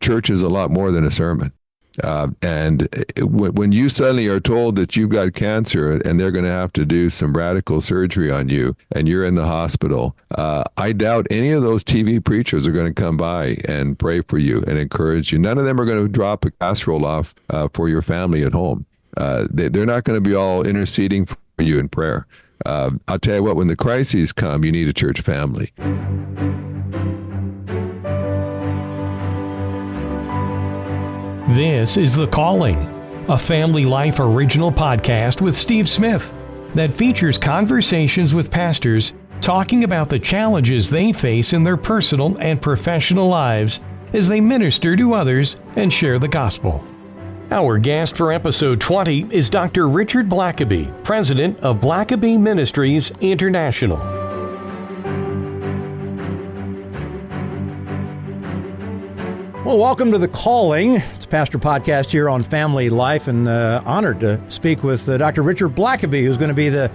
church is a lot more than a sermon. And when you suddenly are told that you've got cancer and they're going to have to do some radical surgery on you and you're in the hospital, I doubt any of those TV preachers are going to come by and pray for you and encourage you. None of them are going to drop a casserole off for your family at home. They're not going to be all interceding for you in prayer. I'll tell you what, when the crises come, you need a church family. This is The Calling, a Family Life original podcast with Steve Smith that features conversations with pastors talking about the challenges they face in their personal and professional lives as they minister to others and share the gospel. Our guest for episode 20 is Dr. Richard Blackaby, president of Blackaby Ministries International. Well, welcome to The Calling. It's a pastor podcast here on Family Life, and honored to speak with Dr. Richard Blackaby, who's going to be the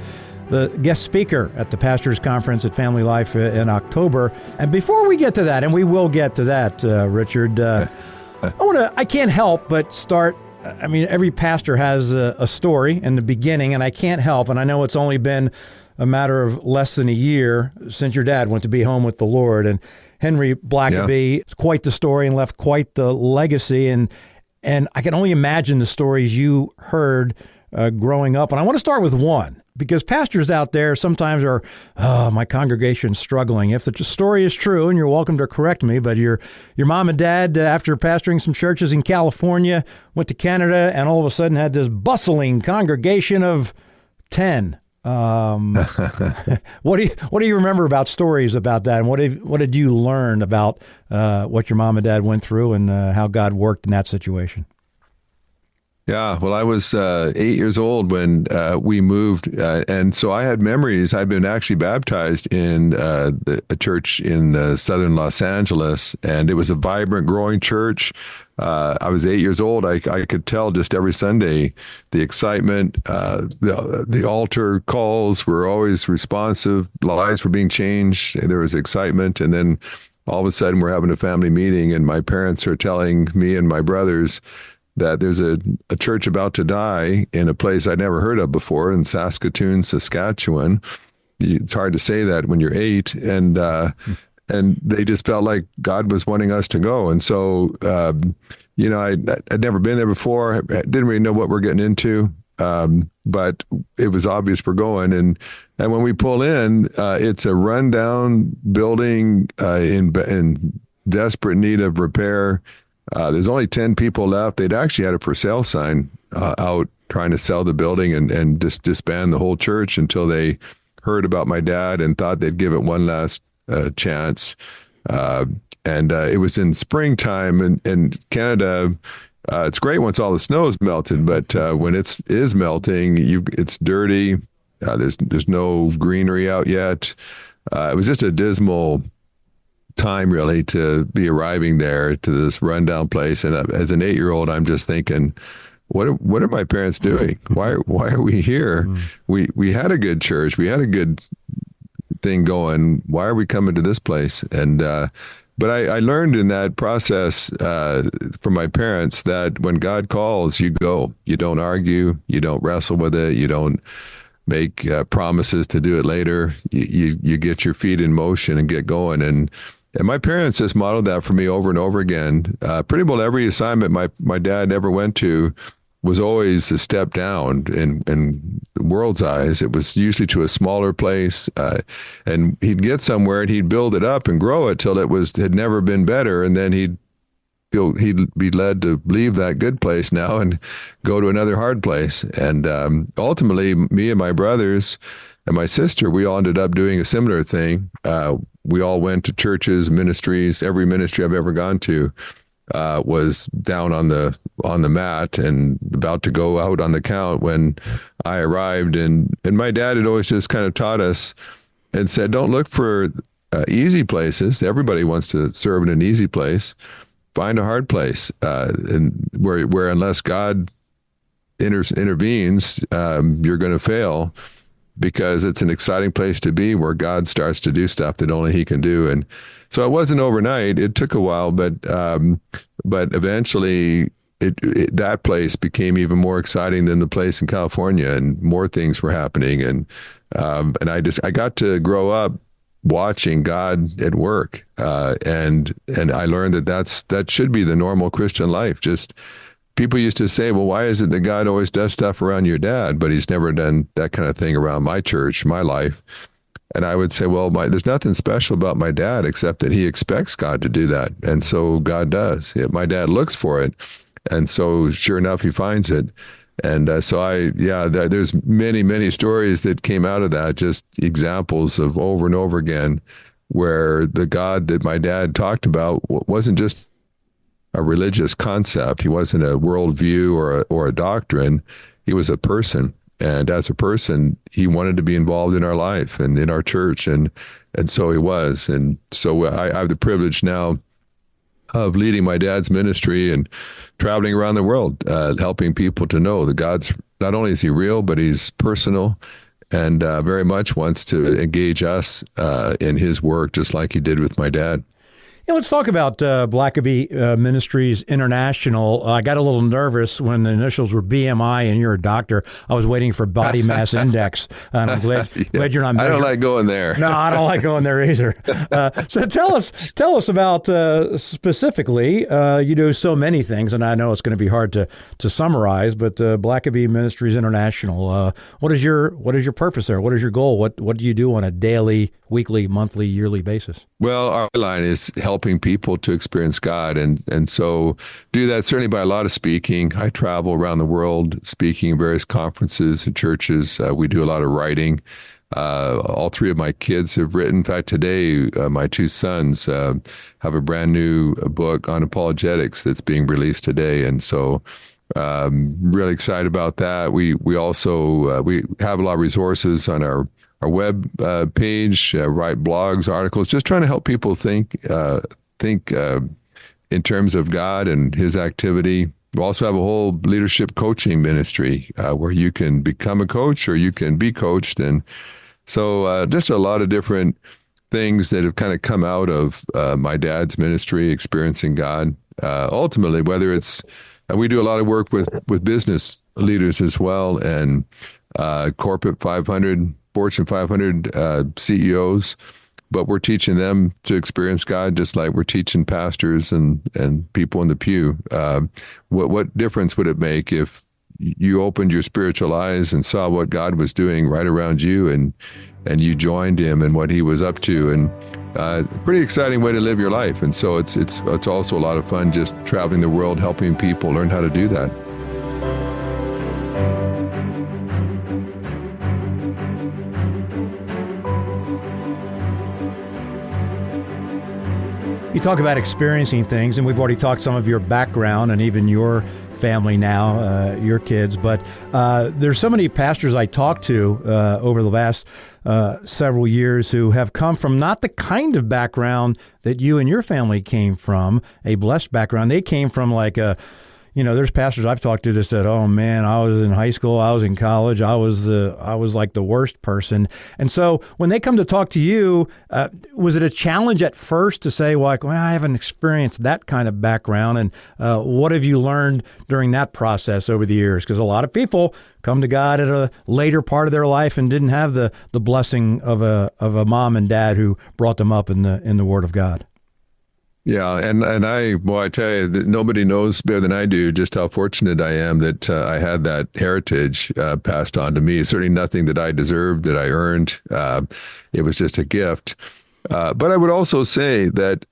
guest speaker at the Pastors Conference at Family Life in October. And before we get to that, and we will get to that, Richard, I can't help but start. I mean, every pastor has a story in the beginning, and I can't help, and I know it's only been a matter of less than a year since your dad went to be home with the Lord, and Henry Blackaby, it's quite the story and left quite the legacy. And I can only imagine the stories you heard growing up. And I want to start with one, because pastors out there sometimes are, my congregation's struggling. If the story is true, and you're welcome to correct me, but your mom and dad, after pastoring some churches in California, went to Canada and all of a sudden had this bustling congregation of 10. What do you remember about stories about that, and what did you learn about what your mom and dad went through and how God worked in that situation? Yeah, well, I was 8 years old when we moved, and so I had memories. I'd been actually baptized in a church in southern Los Angeles, and it was a vibrant, growing church. I was 8 years old. I could tell just every Sunday the excitement. The altar calls were always responsive. Lives were being changed. There was excitement. And then all of a sudden we're having a family meeting, and my parents are telling me and my brothers that there's a church about to die in a place I'd never heard of before, in Saskatoon, Saskatchewan. It's hard to say that when you're 8. And they just felt like God was wanting us to go. And so, I'd never been there before. I didn't really know what we're getting into, but it was obvious we're going. And when we pull in, it's a rundown building in desperate need of repair. There's only 10 people left. They'd actually had a for sale sign out trying to sell the building and just disband the whole church until they heard about my dad and thought they'd give it one last chance. And it was in springtime in Canada. It's great once all the snow's melted, but when it is melting, it's dirty. There's no greenery out yet. It was just a dismal time, really, to be arriving there to this rundown place. And as an 8-year-old, I'm just thinking, what are my parents doing? Why are we here? We had a good church. We had a good thing going. Why are we coming to this place? And but I learned in that process from my parents that when God calls, you go. You don't argue. You don't wrestle with it. You don't make promises to do it later. You get your feet in motion and get going. And my parents just modeled that for me over and over again. Pretty well every assignment my dad ever went to was always a step down in the world's eyes. It was usually to a smaller place, and he'd get somewhere and he'd build it up and grow it till it had never been better, and then he'd be led to leave that good place now and go to another hard place. And ultimately, me and my brothers and my sister, we all ended up doing a similar thing. We all went to churches, ministries. Every ministry I've ever gone to was down on the mat and about to go out on the count when I arrived. And my dad had always just kind of taught us and said, don't look for easy places. Everybody wants to serve in an easy place. Find a hard place, and where unless God intervenes, you're going to fail, because it's an exciting place to be where God starts to do stuff that only he can do. And so it wasn't overnight. It took a while, but but eventually that place became even more exciting than the place in California, and more things were happening. And I got to grow up watching God at work. And I learned that should be the normal Christian life. Just people used to say, well, why is it that God always does stuff around your dad, but he's never done that kind of thing around my church, my life? And I would say, well, there's nothing special about my dad except that he expects God to do that. And so God does. My dad looks for it. And so sure enough, he finds it. And there's many, many stories that came out of that, just examples of over and over again, where the God that my dad talked about wasn't just a religious concept. He wasn't a worldview or a doctrine. He was a person. And as a person, he wanted to be involved in our life and in our church. And so he was. And so I have the privilege now of leading my dad's ministry and traveling around the world, helping people to know that God's, not only is he real, but he's personal, and very much wants to engage us in his work, just like he did with my dad. Yeah, let's talk about Blackaby Ministries International. I got a little nervous when the initials were BMI and you're a doctor. I was waiting for body mass index, and I'm glad you're not measuring. I don't like going there. No, I don't like going there either. So tell us about specifically. You do so many things, and I know it's going to be hard to summarize. But Blackaby Ministries International. What is your purpose there? What is your goal? What do you do on a daily, weekly, monthly, yearly basis? Well, our line is helping people to experience God. And so do that certainly by a lot of speaking. I travel around the world speaking at various conferences and churches. We do a lot of writing. All three of my kids have written. In fact, today, my two sons have a brand new book on apologetics that's being released today. And so really excited about that. We also we have a lot of resources on our web page, write blogs, articles, just trying to help people think in terms of God and his activity. We also have a whole leadership coaching ministry where you can become a coach or you can be coached. And so just a lot of different things that have kind of come out of my dad's ministry, experiencing God. Ultimately, whether it's, we do a lot of work with business leaders as well, and corporate 500, Fortune 500 CEOs, but we're teaching them to experience God just like we're teaching pastors and people in the pew. What difference would it make if you opened your spiritual eyes and saw what God was doing right around you, and you joined him in what he was up to? And pretty exciting way to live your life. And so it's also a lot of fun just traveling the world, helping people learn how to do that. You talk about experiencing things, and we've already talked some of your background and even your family now, your kids. But there's so many pastors I talked to over the last several years who have come from not the kind of background that you and your family came from, a blessed background. They came from like a, there's pastors I've talked to that said, "Oh man, I was in high school, I was in college, I was like the worst person." And so when they come to talk to you, was it a challenge at first to say, well, I haven't experienced that kind of background, and what have you learned during that process over the years? Because a lot of people come to God at a later part of their life and didn't have the blessing of a mom and dad who brought them up in the Word of God. Yeah, and I tell you that nobody knows better than I do just how fortunate I am that I had that heritage passed on to me. It's certainly nothing that I deserved, that I earned. It was just a gift. But I would also say that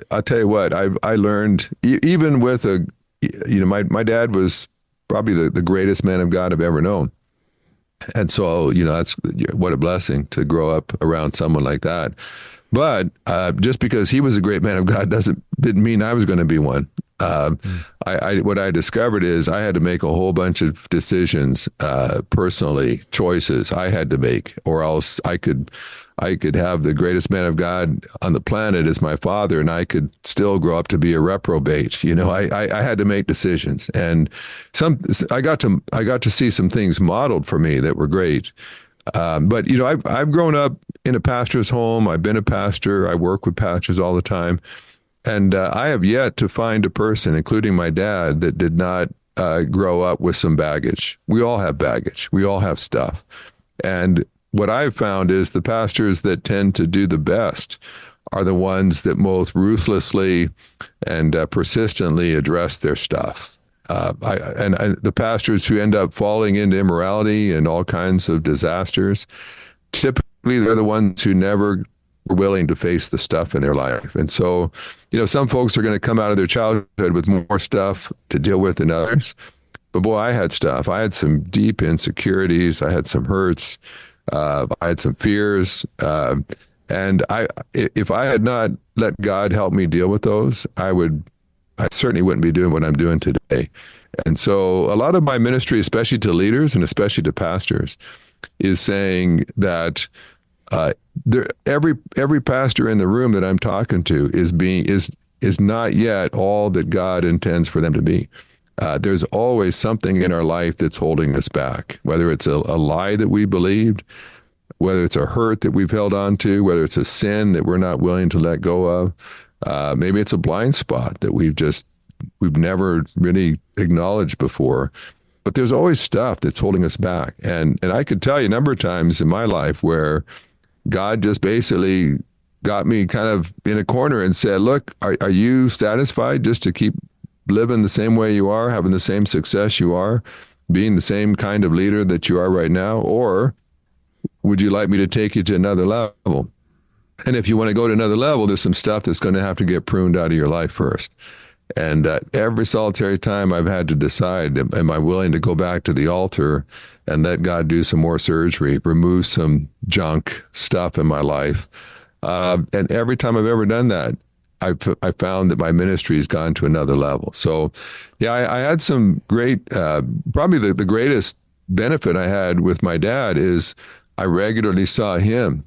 I'll tell you what, I learned even with my dad was probably the greatest man of God I've ever known. And so, that's what a blessing to grow up around someone like that. But just because he was a great man of God didn't mean I was going to be one. What I discovered is I had to make a whole bunch of decisions, personally, choices I had to make, or else I could have the greatest man of God on the planet as my father, and I could still grow up to be a reprobate. I had to make decisions, and I got to see some things modeled for me that were great. But I've grown up in a pastor's home. I've been a pastor. I work with pastors all the time. And I have yet to find a person, including my dad, that did not grow up with some baggage. We all have baggage. We all have stuff. And what I've found is the pastors that tend to do the best are the ones that most ruthlessly and persistently address their stuff. The pastors who end up falling into immorality and all kinds of disasters, typically they're the ones who never were willing to face the stuff in their life. And so, some folks are going to come out of their childhood with more stuff to deal with than others. But boy, I had stuff. I had some deep insecurities. I had some hurts. I had some fears. And if I had not let God help me deal with those, I certainly wouldn't be doing what I'm doing today. And so a lot of my ministry, especially to leaders and especially to pastors, is saying that every pastor in the room that I'm talking to is not yet all that God intends for them to be. There's always something in our life that's holding us back, whether it's a lie that we believed, whether it's a hurt that we've held on to, whether it's a sin that we're not willing to let go of. Maybe it's a blind spot that we've never really acknowledged before. But there's always stuff that's holding us back. And I could tell you a number of times in my life where God just basically got me kind of in a corner and said, look, are you satisfied just to keep living the same way you are, having the same success you are, being the same kind of leader that you are right now? Or would you like me to take you to another level? And if you want to go to another level, there's some stuff that's going to have to get pruned out of your life first. And every solitary time I've had to decide, am I willing to go back to the altar and let God do some more surgery, remove some junk stuff in my life? And every time I've ever done that, I found that my ministry has gone to another level. So, yeah, I had some great, probably the greatest benefit I had with my dad is I regularly saw him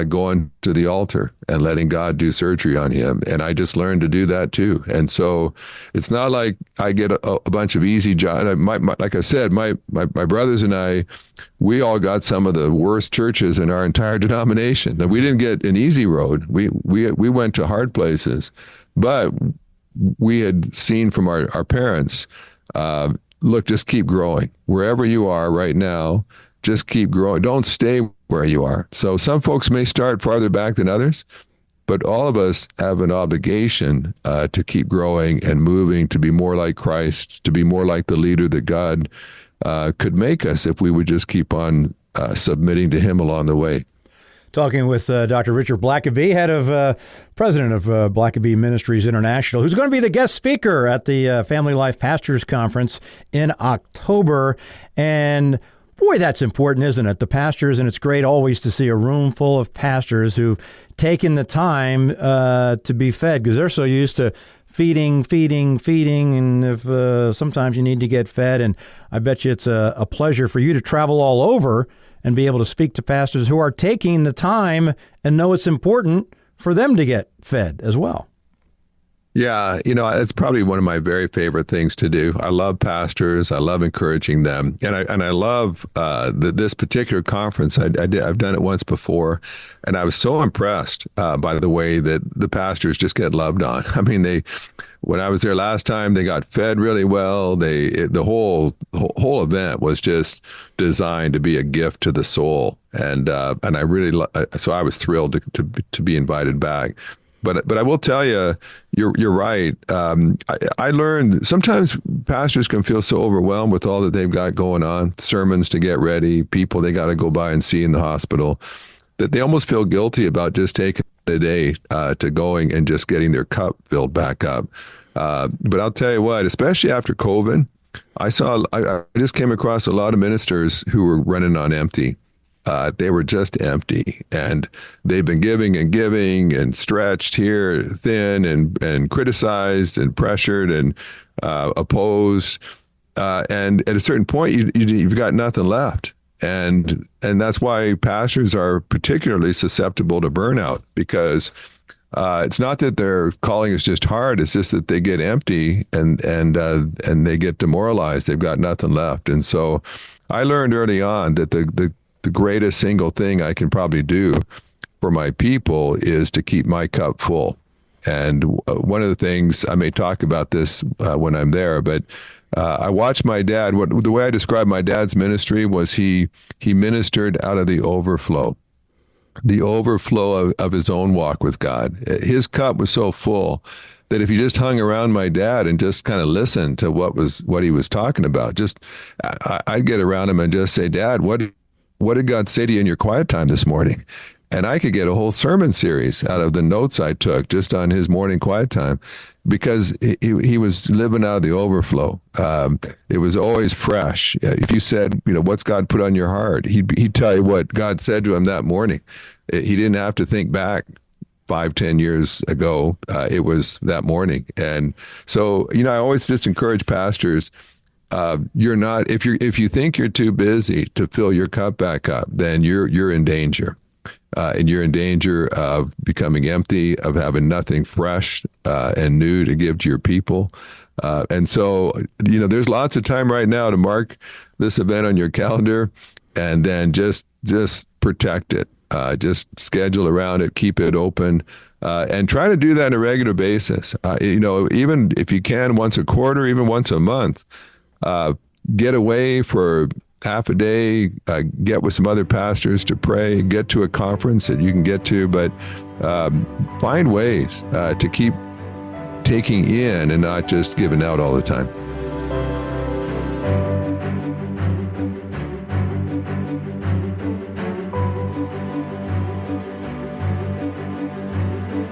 going to the altar and letting God do surgery on him. And I just learned to do that too. And so it's not like I get a bunch of easy jobs. Like I said, my brothers and I, we all got some of the worst churches in our entire denomination. Now, we didn't get an easy road. We went to hard places, but we had seen from our parents, look, just keep growing. Wherever you are right now, just keep growing. Don't stay where you are. So some folks may start farther back than others, but all of us have an obligation to keep growing and moving to be more like Christ, to be more like the leader that God could make us if we would just keep on submitting to him along the way. Talking with Dr. Richard Blackaby, president of Blackaby Ministries International, who's going to be the guest speaker at the Family Life Pastors Conference in October. And boy, that's important, isn't it? The pastors, and it's great always to see a room full of pastors who've taken the time to be fed, because they're so used to feeding, and if sometimes you need to get fed. And I bet you it's a pleasure for you to travel all over and be able to speak to pastors who are taking the time and know it's important for them to get fed as well. Yeah, it's probably one of my very favorite things to do. I love pastors. I love encouraging them, and I love this particular conference. I've done it once before, and I was so impressed by the way that the pastors just get loved on. I mean, when I was there last time, they got fed really well. The whole event was just designed to be a gift to the soul, and I really so I was thrilled to be invited back. But I will tell you, you're right. I learned sometimes pastors can feel so overwhelmed with all that they've got going on, sermons to get ready, people they got to go by and see in the hospital, that they almost feel guilty about just taking a day to going and just getting their cup filled back up. But I'll tell you what, especially after COVID, I just came across a lot of ministers who were running on empty. They were just empty, and they've been giving and stretched here thin and criticized and pressured and opposed. And at a certain point, you've got nothing left. And that's why pastors are particularly susceptible to burnout, because it's not that their calling is just hard. It's just that they get empty and they get demoralized. They've got nothing left. And so I learned early on that the greatest single thing I can probably do for my people is to keep my cup full. And one of the things, I may talk about this when I'm there, but I watched my dad. The way I described my dad's ministry was he ministered out of the overflow of his own walk with God. His cup was so full that if you just hung around my dad and just kind of listened to what he was talking about, I'd get around him and just say, "Dad, what did God say to you in your quiet time this morning?" And I could get a whole sermon series out of the notes I took just on his morning quiet time, because he was living out of the overflow. It was always fresh. If you said, what's God put on your heart, he'd tell you what God said to him that morning. He didn't have to think back 5-10 years ago. It was that morning. And so, I always just encourage pastors, you're not, if you think you're too busy to fill your cup back up, then you're in danger. And you're in danger of becoming empty, of having nothing fresh and new to give to your people. And so, there's lots of time right now to mark this event on your calendar, and then just protect it. Just schedule around it, keep it open, and try to do that on a regular basis. Even if you can, once a quarter, even once a month, get away for half a day, get with some other pastors to pray, get to a conference that you can get to, but find ways to keep taking in and not just giving out all the time.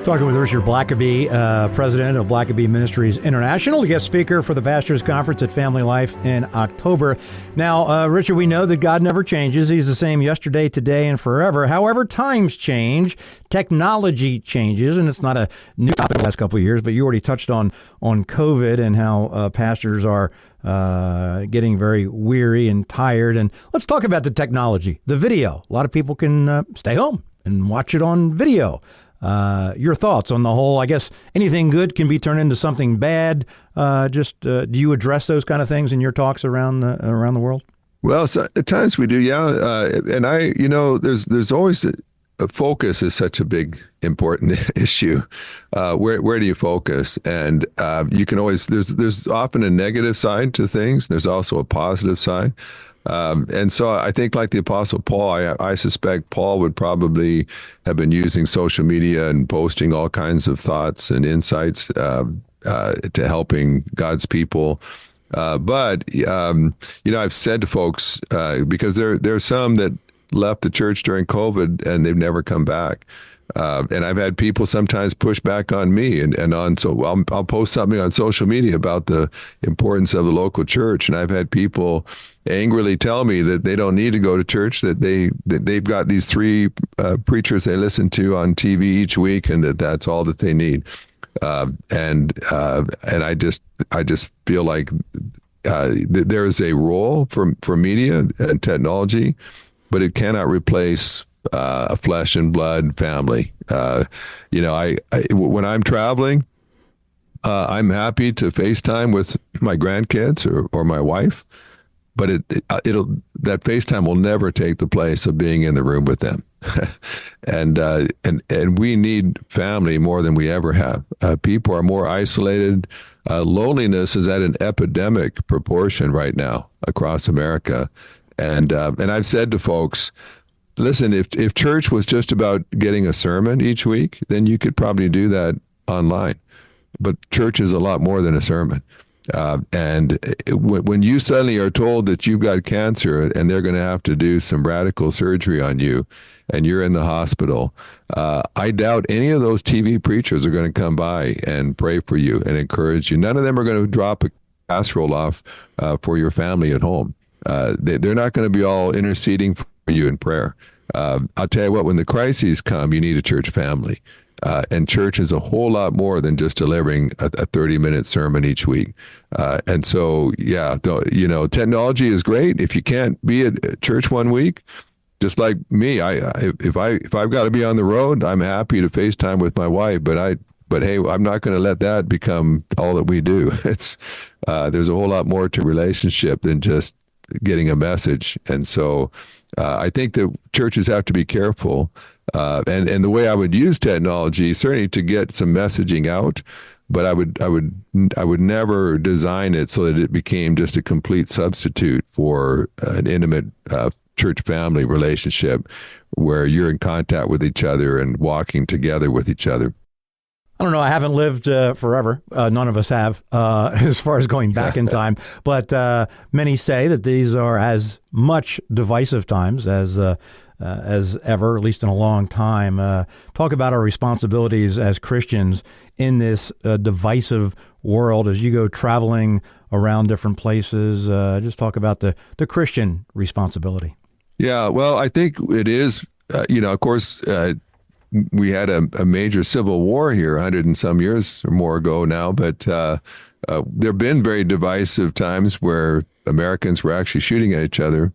Talking with Richard Blackaby, president of Blackaby Ministries International, the guest speaker for the Pastors Conference at Family Life in October. Now, Richard, we know that God never changes. He's the same yesterday, today, and forever. However, times change, technology changes, and it's not a new topic in the last couple of years, but you already touched on COVID and how pastors are getting very weary and tired. And let's talk about the technology, the video. A lot of people can stay home and watch it on video. Your thoughts on the whole, I guess anything good can be turned into something bad. Do you address those kind of things in your talks around the world? Well, so at times we do, yeah. And there's always a focus is such a big, important issue. Where do you focus? And you can always, there's often a negative side to things. There's also a positive side. And so I think, like the Apostle Paul, I suspect Paul would probably have been using social media and posting all kinds of thoughts and insights to helping God's people. But I've said to folks, because there are some that left the church during COVID and they've never come back. And I've had people sometimes push back on me so I'll post something on social media about the importance of the local church. And I've had people angrily tell me that they don't need to go to church, that they've got these 3 preachers they listen to on TV each week, and that's all that they need. And I just feel like there is a role for media and technology, but it cannot replace a flesh and blood family. When I'm traveling, I'm happy to FaceTime with my grandkids or my wife, but that FaceTime will never take the place of being in the room with them. and we need family more than we ever have. People are more isolated. Loneliness is at an epidemic proportion right now across America. And I've said to folks, listen, if church was just about getting a sermon each week, then you could probably do that online. But church is a lot more than a sermon. When you suddenly are told that you've got cancer and they're going to have to do some radical surgery on you and you're in the hospital, I doubt any of those TV preachers are going to come by and pray for you and encourage you. None of them are going to drop a casserole off for your family at home. They're not going to be all interceding for you in prayer. I'll tell you what, when the crises come, you need a church family. And church is a whole lot more than just delivering a 30-minute sermon each week. And so, technology is great. If you can't be at church one week, just like me, if I've got to be on the road, I'm happy to FaceTime with my wife. But hey, I'm not going to let that become all that we do. There's a whole lot more to relationship than just getting a message. And so I think that churches have to be careful. And the way I would use technology, certainly to get some messaging out, but I would never design it so that it became just a complete substitute for an intimate church family relationship where you're in contact with each other and walking together with each other. I don't know. I haven't lived forever. None of us have, as far as going back in time. But many say that these are as much divisive times as ever, at least in a long time. Talk about our responsibilities as Christians in this divisive world as you go traveling around different places. Just talk about the Christian responsibility. Yeah, well, I think it is, of course, we had a major civil war here 100 and some years or more ago now, but there have been very divisive times where Americans were actually shooting at each other.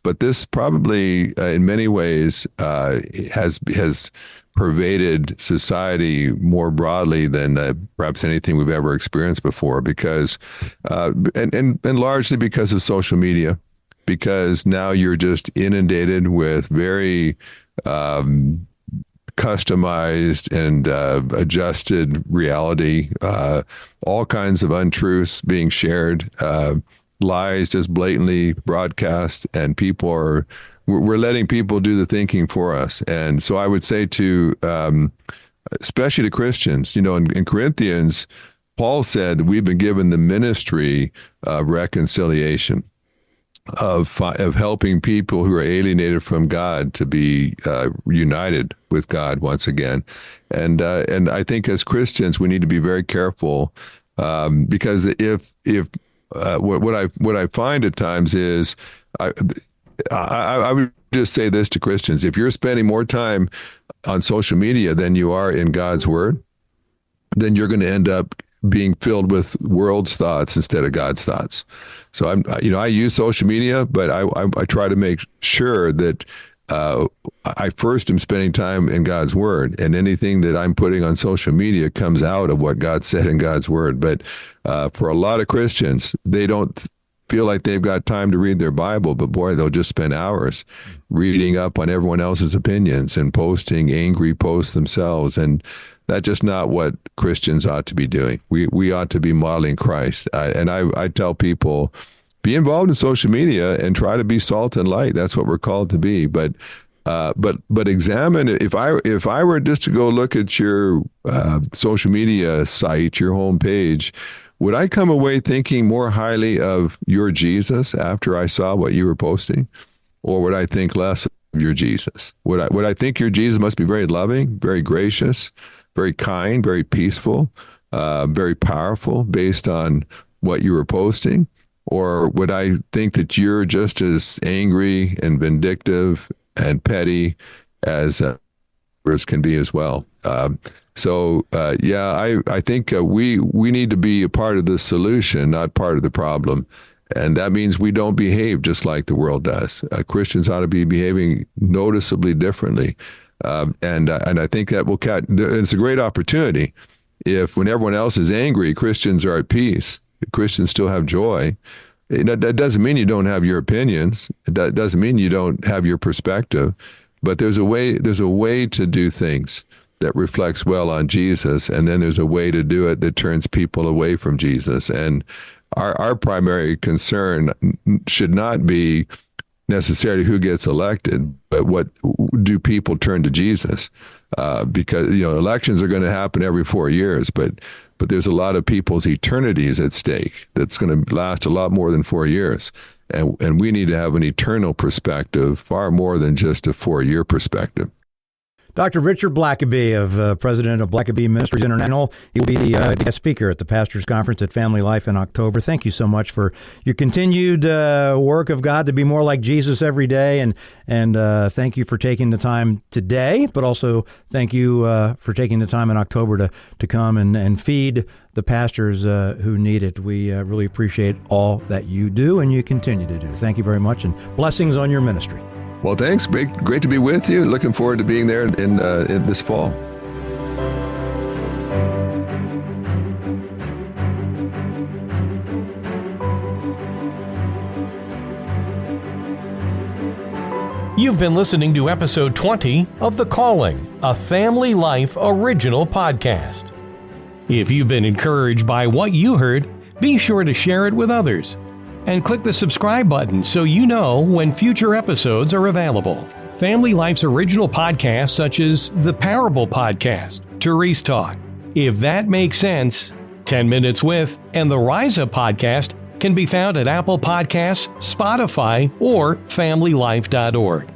But this probably, in many ways, has pervaded society more broadly than perhaps anything we've ever experienced before, because, and largely because of social media, because now you're just inundated with very customized and adjusted reality, all kinds of untruths being shared, lies just blatantly broadcast, and we're letting people do the thinking for us. And so I would say to, especially to Christians, in Corinthians, Paul said that we've been given the ministry of reconciliation, of helping people who are alienated from God to be united with God once again. And I think as Christians, we need to be very careful, because if what I find at times is, I would just say this to Christians: if you're spending more time on social media than you are in God's Word, then you're going to end up being filled with world's thoughts instead of God's thoughts. So I use social media, but I try to make sure that I first am spending time in God's Word, and anything that I'm putting on social media comes out of what God said in God's Word. But for a lot of Christians, they don't feel like they've got time to read their Bible, but boy, they'll just spend hours reading up on everyone else's opinions and posting angry posts themselves. And that's just not what Christians ought to be doing. We ought to be modeling Christ. I tell people, be involved in social media and try to be salt and light. That's what we're called to be. But examine it. If I were just to go look at your social media site, your homepage, would I come away thinking more highly of your Jesus after I saw what you were posting, or would I think less of your Jesus? Would I think your Jesus must be very loving, very gracious, very kind, very peaceful, very powerful based on what you were posting? Or would I think that you're just as angry and vindictive and petty as others can be as well? I think we need to be a part of the solution, not part of the problem. And that means we don't behave just like the world does. Christians ought to be behaving noticeably differently. And I think that it's a great opportunity if, when everyone else is angry, Christians are at peace. Christians still have joy. That doesn't mean you don't have your opinions. That doesn't mean you don't have your perspective. But there's a way to do things that reflects well on Jesus, and then there's a way to do it that turns people away from Jesus. And our primary concern should not be necessarily who gets elected, but what do people turn to Jesus? Because elections are going to happen every 4 years, but there's a lot of people's eternities at stake that's going to last a lot more than 4 years, and we need to have an eternal perspective, far more than just a 4-year perspective. Dr. Richard Blackaby, president of Blackaby Ministries International. He will be the guest speaker at the Pastors Conference at Family Life in October. Thank you so much for your continued work of God to be more like Jesus every day. And thank you for taking the time today, but also thank you for taking the time in October to come and feed the pastors who need it. We really appreciate all that you do and you continue to do. Thank you very much, and blessings on your ministry. Well, thanks. Great to be with you. Looking forward to being there in this fall. You've been listening to episode 20 of The Calling, a Family Life original podcast. If you've been encouraged by what you heard, be sure to share it with others. And click the subscribe button so you know when future episodes are available. Family Life's original podcasts such as The Parable Podcast, Therese Talk, If That Makes Sense, 10 Minutes With, and the Rise Up Podcast can be found at Apple Podcasts, Spotify, or FamilyLife.org.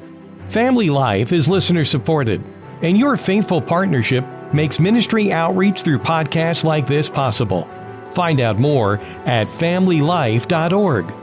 Family Life is listener supported, and your faithful partnership makes ministry outreach through podcasts like this possible. Find out more at FamilyLife.org.